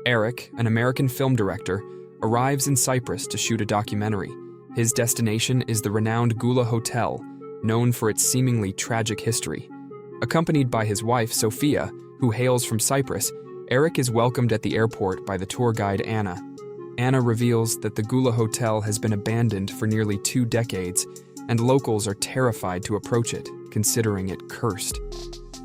Eric, an American film director, arrives in Cyprus to shoot a documentary. His destination is the renowned Gula Hotel, known for its seemingly tragic history. Accompanied by his wife, Sophia, who hails from Cyprus, Eric is welcomed at the airport by the tour guide Anna. Anna reveals that the Gula Hotel has been abandoned for nearly 2 decades, and locals are terrified to approach it, considering it cursed.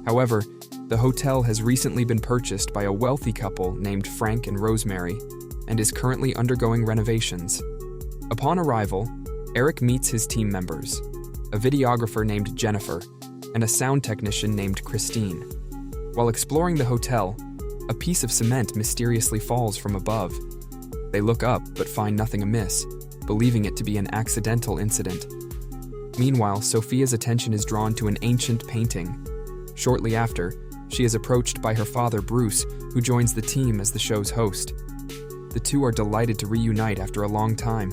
However, the hotel has recently been purchased by a wealthy couple named Frank and Rosemary, and is currently undergoing renovations. Upon arrival, Eric meets his team members, a videographer named Jennifer, and a sound technician named Christine. While exploring the hotel, a piece of cement mysteriously falls from above. They look up but find nothing amiss, believing it to be an accidental incident. Meanwhile, Sophia's attention is drawn to an ancient painting. Shortly after, she is approached by her father, Bruce, who joins the team as the show's host. The two are delighted to reunite after a long time.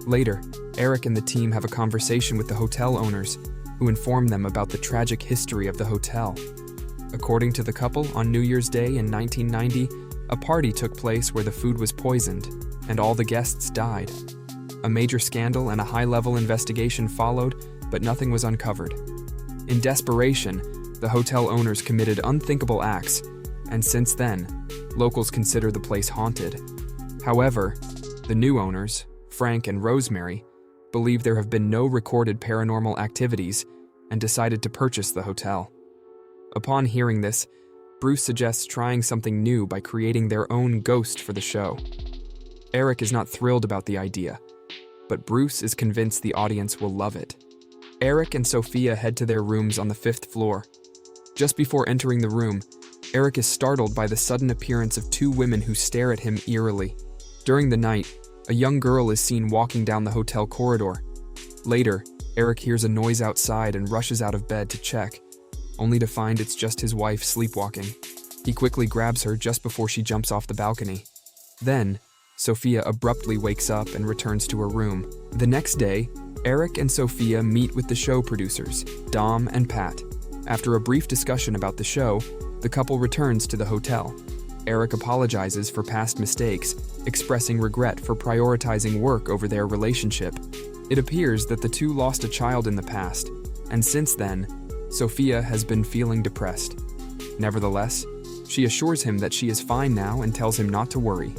Later, Eric and the team have a conversation with the hotel owners, who inform them about the tragic history of the hotel. According to the couple, on New Year's Day in 1990, a party took place where the food was poisoned, and all the guests died. A major scandal and a high-level investigation followed, but nothing was uncovered. In desperation, the hotel owners committed unthinkable acts, and since then, locals consider the place haunted. However, the new owners, Frank and Rosemary, believe there have been no recorded paranormal activities and decided to purchase the hotel. Upon hearing this, Bruce suggests trying something new by creating their own ghost for the show. Eric is not thrilled about the idea, but Bruce is convinced the audience will love it. Eric and Sophia head to their rooms on the 5th floor. Just before entering the room, Eric is startled by the sudden appearance of 2 women who stare at him eerily. During the night, a young girl is seen walking down the hotel corridor. Later, Eric hears a noise outside and rushes out of bed to check, only to find it's just his wife sleepwalking. He quickly grabs her just before she jumps off the balcony. Then, Sophia abruptly wakes up and returns to her room. The next day, Eric and Sophia meet with the show producers, Dom and Pat. After a brief discussion about the show, the couple returns to the hotel. Eric apologizes for past mistakes, expressing regret for prioritizing work over their relationship. It appears that the two lost a child in the past, and since then, Sophia has been feeling depressed. Nevertheless, she assures him that she is fine now and tells him not to worry.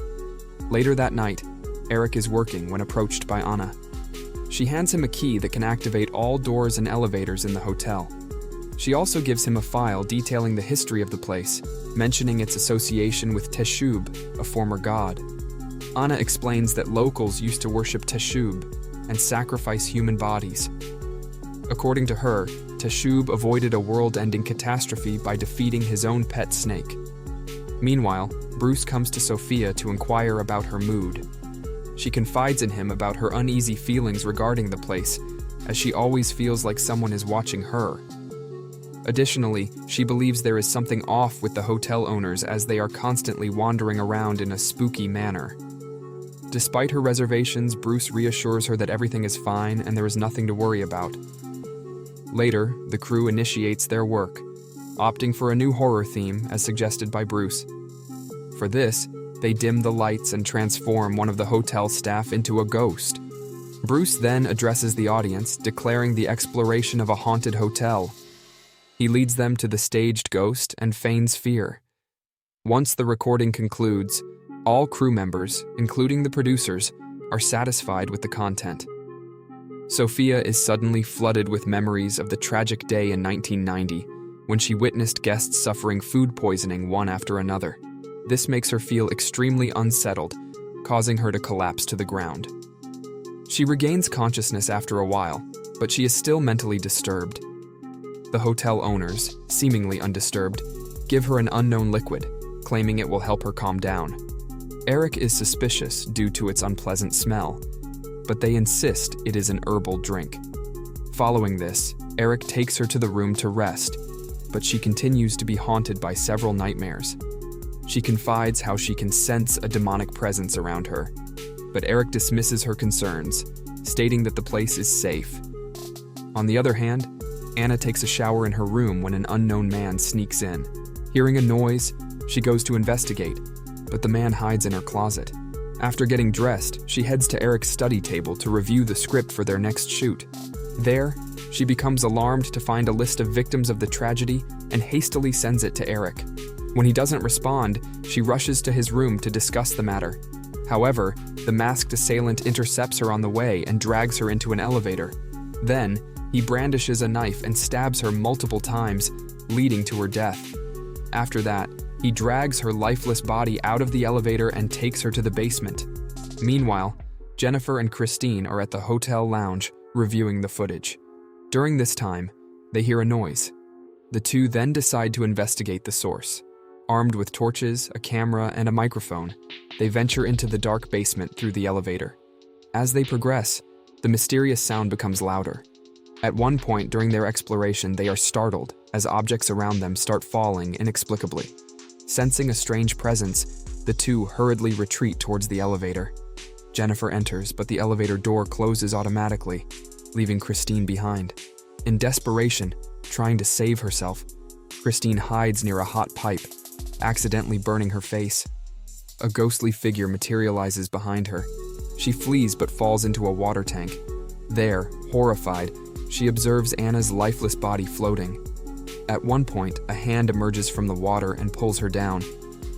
Later that night, Eric is working when approached by Anna. She hands him a key that can activate all doors and elevators in the hotel. She also gives him a file detailing the history of the place, mentioning its association with Teshub, a former god. Anna explains that locals used to worship Teshub and sacrifice human bodies. According to her, Teshub avoided a world-ending catastrophe by defeating his own pet snake. Meanwhile, Bruce comes to Sophia to inquire about her mood. She confides in him about her uneasy feelings regarding the place, as she always feels like someone is watching her. Additionally, she believes there is something off with the hotel owners as they are constantly wandering around in a spooky manner. Despite her reservations, Bruce reassures her that everything is fine and there is nothing to worry about. Later, the crew initiates their work, opting for a new horror theme as suggested by Bruce. For this, they dim the lights and transform one of the hotel staff into a ghost. Bruce then addresses the audience, declaring the exploration of a haunted hotel. He leads them to the staged ghost and feigns fear. Once the recording concludes, all crew members, including the producers, are satisfied with the content. Sophia is suddenly flooded with memories of the tragic day in 1990, when she witnessed guests suffering food poisoning one after another. This makes her feel extremely unsettled, causing her to collapse to the ground. She regains consciousness after a while, but she is still mentally disturbed. The hotel owners, seemingly undisturbed, give her an unknown liquid, claiming it will help her calm down. Eric is suspicious due to its unpleasant smell, but they insist it is an herbal drink. Following this, Eric takes her to the room to rest, but she continues to be haunted by several nightmares. She confides how she can sense a demonic presence around her, but Eric dismisses her concerns, stating that the place is safe. On the other hand, Anna takes a shower in her room when an unknown man sneaks in. Hearing a noise, she goes to investigate, but the man hides in her closet. After getting dressed, she heads to Eric's study table to review the script for their next shoot. There, she becomes alarmed to find a list of victims of the tragedy and hastily sends it to Eric. When he doesn't respond, she rushes to his room to discuss the matter. However, the masked assailant intercepts her on the way and drags her into an elevator. Then, he brandishes a knife and stabs her multiple times, leading to her death. After that, he drags her lifeless body out of the elevator and takes her to the basement. Meanwhile, Jennifer and Christine are at the hotel lounge, reviewing the footage. During this time, they hear a noise. The two then decide to investigate the source. Armed with torches, a camera, and a microphone, they venture into the dark basement through the elevator. As they progress, the mysterious sound becomes louder. At one point during their exploration, they are startled as objects around them start falling inexplicably. Sensing a strange presence, the two hurriedly retreat towards the elevator. Jennifer enters, but the elevator door closes automatically, leaving Christine behind. In desperation, trying to save herself, Christine hides near a hot pipe, accidentally burning her face. A ghostly figure materializes behind her. She flees but falls into a water tank. There, horrified, she observes Anna's lifeless body floating. At one point, a hand emerges from the water and pulls her down,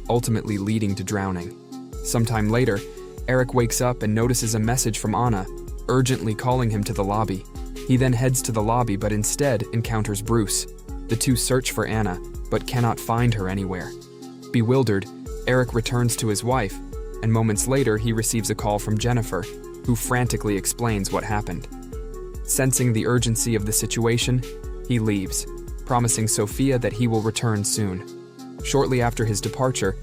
ultimately leading to drowning. Sometime later, Eric wakes up and notices a message from Anna, urgently calling him to the lobby. He then heads to the lobby but instead encounters Bruce. The two search for Anna, but cannot find her anywhere. Bewildered, Eric returns to his wife, and moments later he receives a call from Jennifer, who frantically explains what happened. Sensing the urgency of the situation, he leaves, promising Sophia that he will return soon. Shortly after his departure,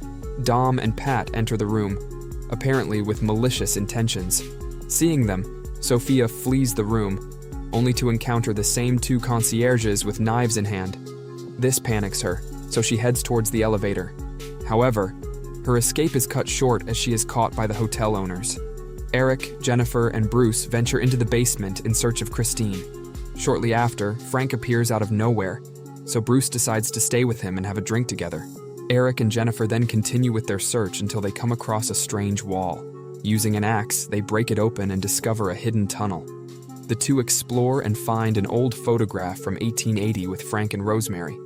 Dom and Pat enter the room, apparently with malicious intentions. Seeing them, Sophia flees the room, only to encounter the same two concierges with knives in hand. This panics her, so she heads towards the elevator. However, her escape is cut short as she is caught by the hotel owners. Eric, Jennifer, and Bruce venture into the basement in search of Christine. Shortly after, Frank appears out of nowhere, so Bruce decides to stay with him and have a drink together. Eric and Jennifer then continue with their search until they come across a strange wall. Using an axe, they break it open and discover a hidden tunnel. The two explore and find an old photograph from 1880 with Frank and Rosemary.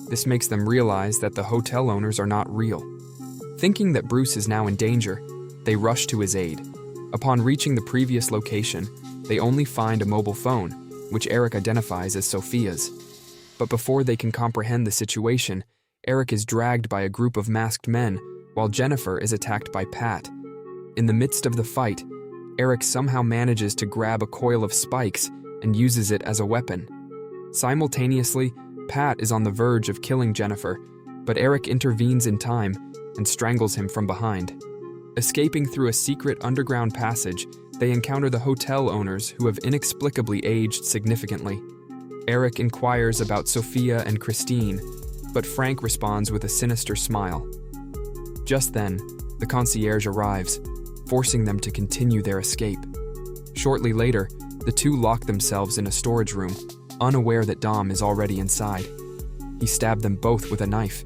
This makes them realize that the hotel owners are not real. Thinking that Bruce is now in danger, they rush to his aid. Upon reaching the previous location, they only find a mobile phone, which Eric identifies as Sophia's. But before they can comprehend the situation, Eric is dragged by a group of masked men, while Jennifer is attacked by Pat. In the midst of the fight, Eric somehow manages to grab a coil of spikes and uses it as a weapon. Simultaneously, Pat is on the verge of killing Jennifer, but Eric intervenes in time and strangles him from behind. Escaping through a secret underground passage, they encounter the hotel owners who have inexplicably aged significantly. Eric inquires about Sophia and Christine, but Frank responds with a sinister smile. Just then, the concierge arrives, forcing them to continue their escape. Shortly later, the two lock themselves in a storage room, unaware that Dom is already inside. He stabbed them both with a knife.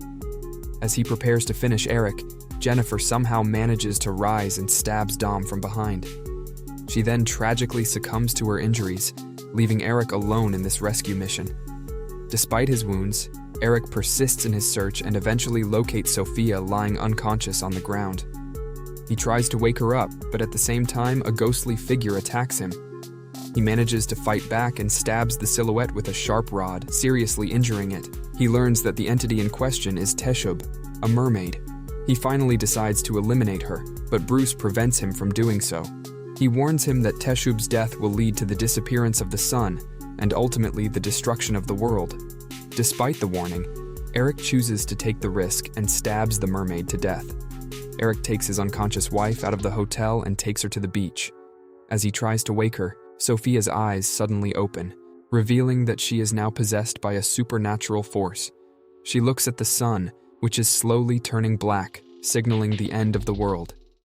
As he prepares to finish Eric, Jennifer somehow manages to rise and stabs Dom from behind. She then tragically succumbs to her injuries, leaving Eric alone in this rescue mission. Despite his wounds, Eric persists in his search and eventually locates Sophia lying unconscious on the ground. He tries to wake her up, but at the same time, a ghostly figure attacks him. He manages to fight back and stabs the silhouette with a sharp rod, seriously injuring it. He learns that the entity in question is Teshub, a mermaid. He finally decides to eliminate her, but Bruce prevents him from doing so. He warns him that Teshub's death will lead to the disappearance of the sun and ultimately the destruction of the world. Despite the warning, Eric chooses to take the risk and stabs the mermaid to death. Eric takes his unconscious wife out of the hotel and takes her to the beach. As he tries to wake her, Sophia's eyes suddenly open, revealing that she is now possessed by a supernatural force. She looks at the sun, which is slowly turning black, signaling the end of the world.